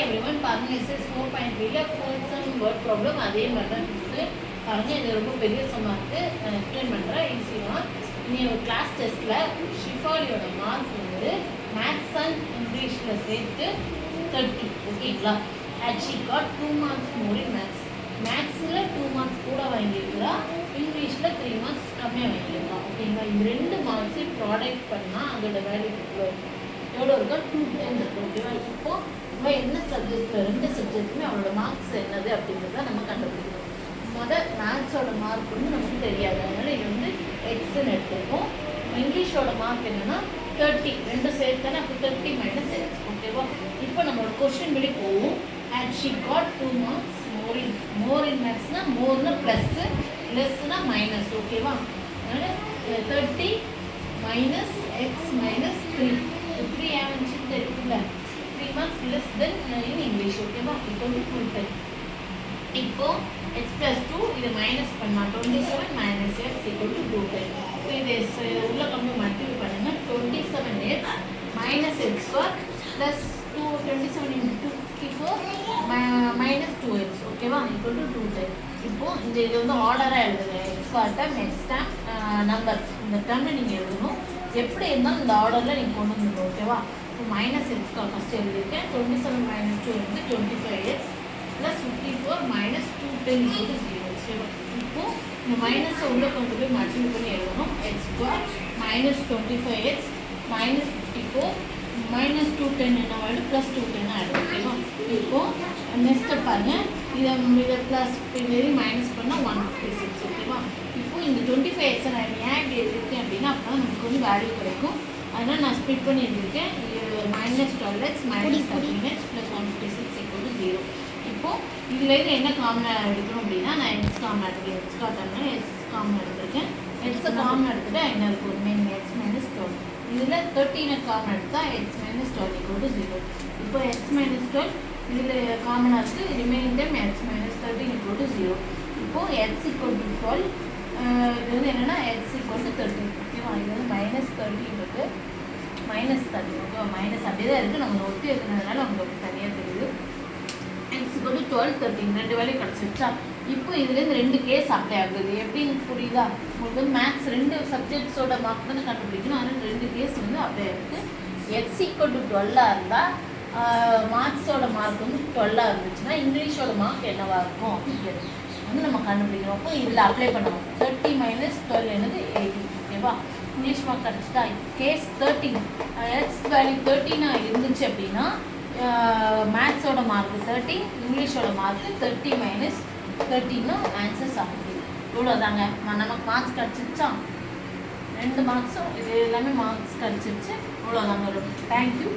everyone, பாருங்க exercise 4.3ல first word problem அதே மாதிரி தான் இருக்குது. பாருங்க இது ரொம்ப பெரிய சம்மா இருக்கு. நான் எக்ஸ்பிளைன் பண்ணுறேன் ஈஸியாக. நீ ஒரு கிளாஸ் டெஸ்ட்டில் ஷிஃபாலியோட மார்க் வந்து மேத்ஸ் அண்ட் இங்கிலீஷில் சேர்த்து 30, ஓகேங்களா? And she got 2 marks more in maths. மேத்ஸில் 2 marks கூட வாங்கியிருக்கிறா, இங்கிலீஷில் 3 marks கம்மியாக வாங்கியிருக்கா, ஓகேங்களா? இந்த 2 மார்க்ஸையும் ப்ராடக்ட் பண்ணால் அதோட வேல்யூ எவ்வளோ இருக்கா? 210 இருக்கு, ஓகேவா? இப்போது நம்ம என்ன சப்ஜெக்டில் 2 சப்ஜெக்ட்டுமே அவளோட மார்க்ஸ் என்னது அப்படிங்கிறத நம்ம கண்டுபிடிக்கணும். மேத்ஸோட மார்க் வந்து நமக்கு தெரியாது, அதனால் இது வந்து எக்ஸ்ன்னு எடுத்துருக்கோம். இங்கிலீஷோட மார்க் என்னென்னா 30, 2 சேர்த்தானே அப்போ 30 minus x, ஓகேவா? இப்போ நம்மளோட கொஸ்டின் படி போவோம். And she got 2 marks more in மேத்ஸ்னா மோர்னா ப்ளஸ்ஸு, லெஸ்னா மைனஸ், ஓகேவா? அதனால் 30 minus x minus 3 3 ஆவன்ஸுன்னு தெரியும்ல, 3 marks less than in English, ஓகேவா? இப்போ 210. இப்போ x plus 2 இது மைனஸ் பண்ணால் 27 minus x equal to 210. இப்போ இதை உள்ள கம்மி மல்டிபிள் பண்ணுங்க. 27x minus x square plus 27 into 54 minus 2x, ஓகேவா? equal to 210. இப்போ இது வந்து ஆர்டராக எழுதுங்க. X term X term number இந்த டேர்மில் நீங்கள் எழுதணும். எப்படி இருந்தாலும் இந்த ஆர்டரில் நீங்கள் கொண்டு வந்துடணும், ஓகேவா? இப்போ மைனஸ் எக்ஸ் ஃபஸ்ட்டு எழுதியிருக்கேன். 27 minus 2 வந்து 25x plus 54 minus 210 equal to 0, ஓகேவா? இப்போது இந்த மைனஸை உள்ளே கொண்டு போய் மல்டிபிள் பண்ணி எழுதணும். X square minus 25x minus 54 minus 210 என்ன ஆகிடு? ப்ளஸ் 210 ஆகிடும், ஓகேவா? இப்போது நெக்ஸ்ட்டு பாருங்கள், இதை ப்ளஸ் இது மைனஸ் பண்ணால் 156, ஓகேவா? இப்போ இந்த 25x நான் ஏன் இப்படி எழுதியிருக்கேன் அப்படின்னா அப்போ தான் நமக்கு வந்து வேல்யூ கிடைக்கும். அதனால் நான் ஸ்ப்ளிட் பண்ணி எழுதியிருக்கேன். minus 12x minus 13x plus 156 equal to 0. இப்போது இதுலேருந்து என்ன காமனாக எடுக்கணும் அப்படின்னா நான் எக்ஸ் காமன் எடுத்துருக்கேன். எக்ஸ் காட்டன்னா எக்ஸ் காமன் எடுத்துருக்கேன். எக்ஸை காமன் எடுத்துகிட்டா என்ன இருக்கும்? Main X minus 12. இதில் 13 காமன் எடுத்தால் எக்ஸ் மைனஸ் 12 equal to 0. இப்போ எக்ஸ் மைனஸ் 12 இதில் காமனாக இருக்குது. Remaining time X minus 13 equal to 0. இப்போது எக்ஸ் equal to 12 இது வந்து என்னென்னா எக்ஸ் equal to 13, ஓகேவா? இது வந்து மைனஸ் 13 இருக்குது, மைனஸ் 13, ஓகேவா? மைனஸ் அப்படியே தான் இருக்குது, நம்ம ஒட்டி இருக்கிறதுனால உங்களுக்கு தனியாக தெரியுது. எக்ஸ் equal to 12, 13 ரெண்டு வேலையும் கிடச்சிருச்சா? இப்போ இதுலேருந்து 2 கேஸ் அப்ளை ஆகுது. எப்படின்னு புரியுதா? உங்களுக்கு வந்து மேத்ஸ் 2 சப்ஜெக்ட்ஸோட மார்க் தானே கண்டுபிடிக்கணும். அதனால் 2 கேஸ் வந்து அப்ளை ஆகுது. எக்ஸ் equal to 12 இருந்தால் மேத்ஸோட மார்க் வந்து 12 இருந்துச்சுன்னா இங்கிலீஷோட மார்க் என்னவாக இருக்கும் அப்படிங்கிறது வந்து நம்ம கண்டுபிடிக்கணும். அப்போ இதில் அப்ளை பண்ணுவோம். 30 minus 12 என்னது 80, ஓகேவா? இங்கிலீஷ் மார்க் கிடச்சிட்டா. கேஸ் 13 எக்ஸ் வேல்யூ 13 இருந்துச்சு அப்படின்னா மேத்ஸோட மார்க் 13, இங்கிலீஷோட மார்க் 30 minus 13 ஆன்சர்ஸ் ஆகுது. இவ்வளோதாங்க. நமக்கு மார்க்ஸ் கிடச்சிருச்சா? 2 மார்க்ஸும் இது எல்லாமே மார்க்ஸ் கிடச்சிருச்சு. இவ்வளோதாங்க. தேங்க்யூ.